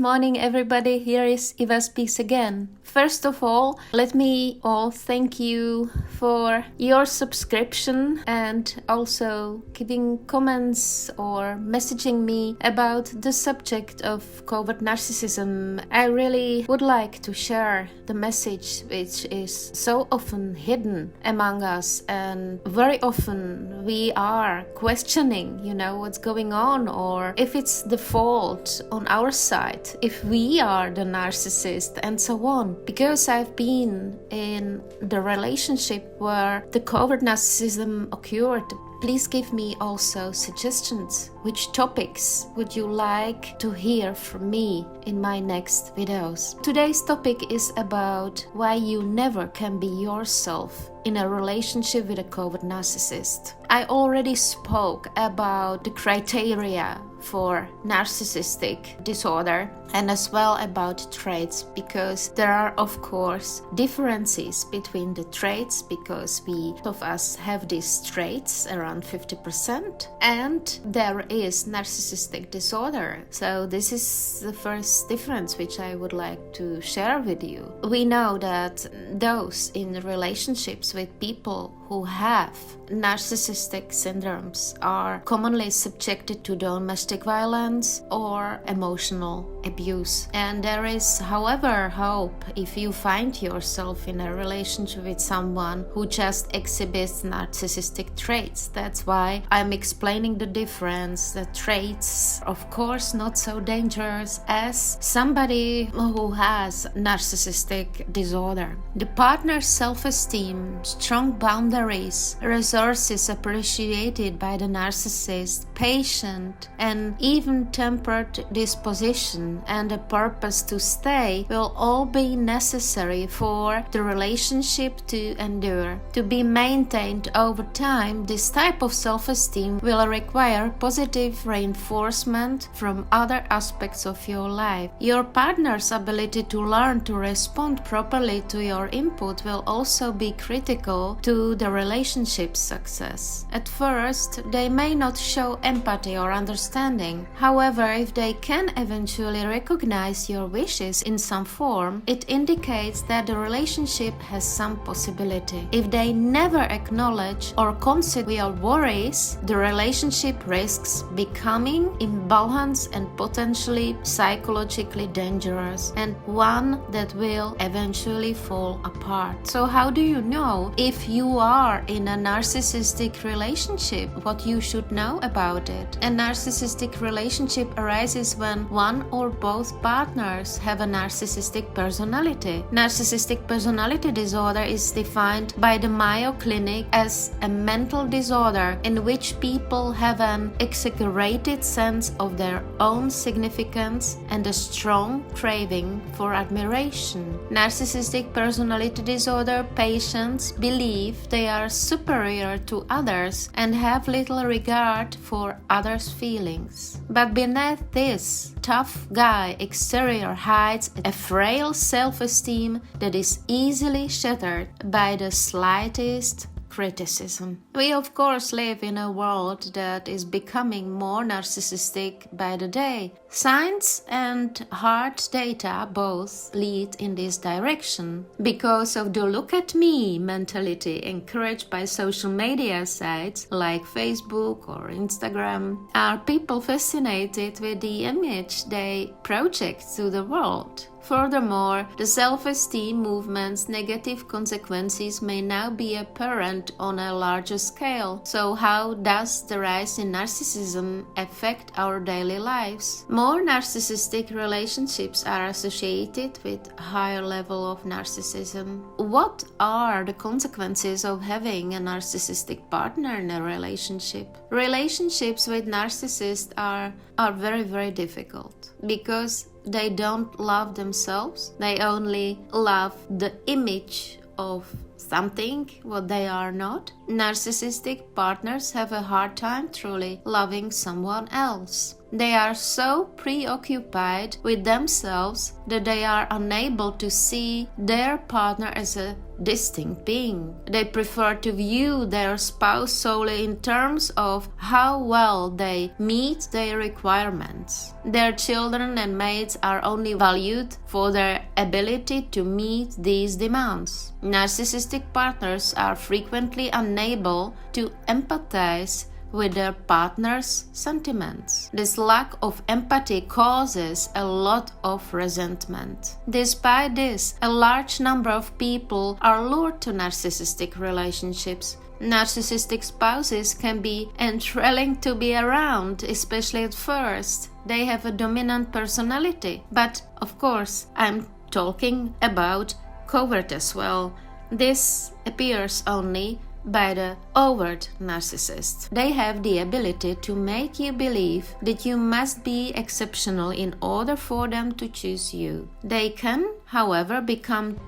morning, everybody. Here is Eva Speaks again. First of all, let me all thank you for your subscription and also giving comments or messaging me about the subject of covert narcissism. I really would like to share the message which is so often hidden among us, and very often we are questioning, what's going on, or if it's the fault on our side, if we are the narcissist, and so on. Because I've been in the relationship where the covert narcissism occurred, please give me also suggestions. Which topics would you like to hear from me in my next videos? Today's topic is about why you never can be yourself in a relationship with a covert narcissist. I already spoke about the criteria for narcissistic disorder and as well about traits, because there are of course differences between the traits, because we of us have these traits around 50%, and there is narcissistic disorder. So this is the first difference which I would like to share with you. We know that those in relationships with people who have narcissistic syndromes are commonly subjected to domestic violence or emotional abuse. And there is, however, hope if you find yourself in a relationship with someone who just exhibits narcissistic traits. That's why I'm explaining the difference. The traits, of course, not so dangerous as somebody who has narcissistic disorder. The partner's self-esteem, strong boundaries, resources appreciated by the narcissist, patient and even-tempered disposition, and a purpose to stay will all be necessary for the relationship to endure. To be maintained over time, this type of self-esteem will require positive reinforcement from other aspects of your life. Your partner's ability to learn to respond properly to your input will also be critical to the relationship's success. At first, they may not show empathy or understanding. However, if they can eventually recognize your wishes in some form, it indicates that the relationship has some possibility. If they never acknowledge or consider your worries, the relationship risks becoming imbalanced and potentially psychologically dangerous, and one that will eventually fall apart. So how do you know if you are in a narcissistic relationship? What you should know about it? A narcissistic relationship arises when one or both partners have a narcissistic personality. Narcissistic personality disorder is defined by the Mayo Clinic as a mental disorder in which people have an exaggerated sense of their own significance and a strong craving for admiration. Narcissistic personality disorder patients believe they are superior to others and have little regard for others' feelings. But beneath this tough guy exterior hides a frail self-esteem that is easily shattered by the slightest criticism. We of course live in a world that is becoming more narcissistic by the day. Science and hard data both lead in this direction. Because of the look at me mentality encouraged by social media sites like Facebook or Instagram, are people fascinated with the image they project to the world. Furthermore, the self-esteem movement's negative consequences may now be apparent on a larger scale. So how does the rise in narcissism affect our daily lives? More narcissistic relationships are associated with a higher level of narcissism. What are the consequences of having a narcissistic partner in a relationship? Relationships with narcissists are very, very difficult because they don't love themselves. They only love the image of something what they are not. Narcissistic partners have a hard time truly loving someone else. They are so preoccupied with themselves that they are unable to see their partner as a distinct being. They prefer to view their spouse solely in terms of how well they meet their requirements. Their children and mates are only valued for their ability to meet these demands. Narcissistic partners are frequently unable to empathize with their partner's sentiments. This lack of empathy causes a lot of resentment. Despite this, a large number of people are lured to narcissistic relationships. Narcissistic spouses can be enthralling to be around, especially at first. They have a dominant personality, but of course, I'm talking about covert as well. This appears only by the overt narcissist. They have the ability to make you believe that you must be exceptional in order for them to choose you. They can, however, become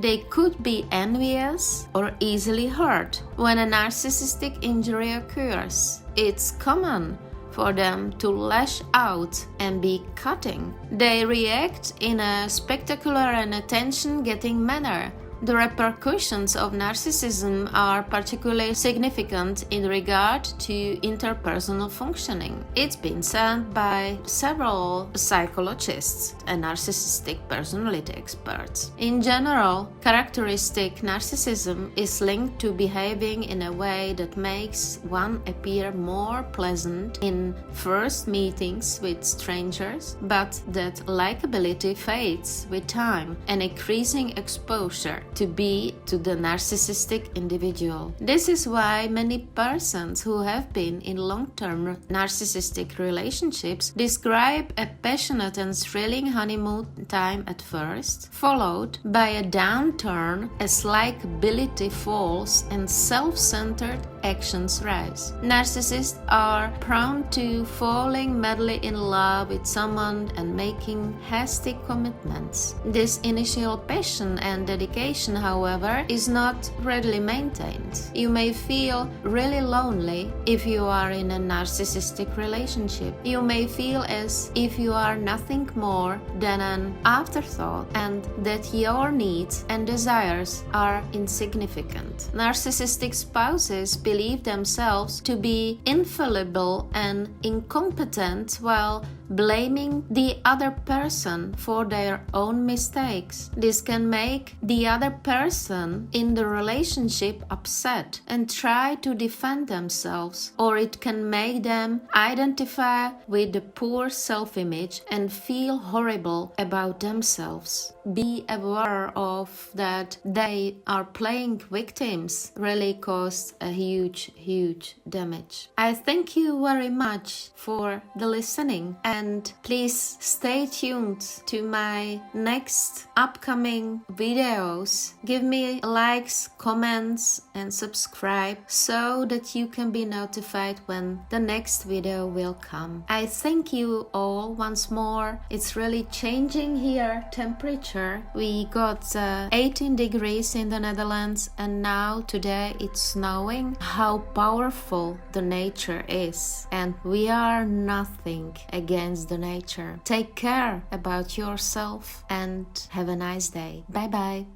they could be envious or easily hurt. When a narcissistic injury occurs, it's common for them to lash out and be cutting. They react in a spectacular and attention-getting manner. The repercussions of narcissism are particularly significant in regard to interpersonal functioning. It's been said by several psychologists and narcissistic personality experts. In general, characteristic narcissism is linked to behaving in a way that makes one appear more pleasant in first meetings with strangers, but that likability fades with time and increasing exposure to the narcissistic individual. This is why many persons who have been in long-term narcissistic relationships describe a passionate and thrilling honeymoon time at first, followed by a downturn as likability falls and self-centered actions rise. Narcissists are prone to falling madly in love with someone and making hasty commitments. This initial passion and dedication, however, is not readily maintained. You may feel really lonely if you are in a narcissistic relationship. You may feel as if you are nothing more than an afterthought and that your needs and desires are insignificant. Narcissistic spouses believe themselves to be infallible and incompetent while blaming the other person for their own mistakes. This can make the other person in the relationship upset and try to defend themselves, or it can make them identify with the poor self-image and feel horrible about themselves. Be aware of that they are playing victims really cause a huge damage. I thank you very much for the listening, and please stay tuned to my next upcoming videos. Give me likes, comments and subscribe so that you can be notified when the next video will come. I thank you all once more. It's really changing here, temperature. We got 18 degrees in the Netherlands, and now today it's snowing. How powerful the nature is, and we are nothing against the nature. Take care about yourself and have a nice day. Bye bye.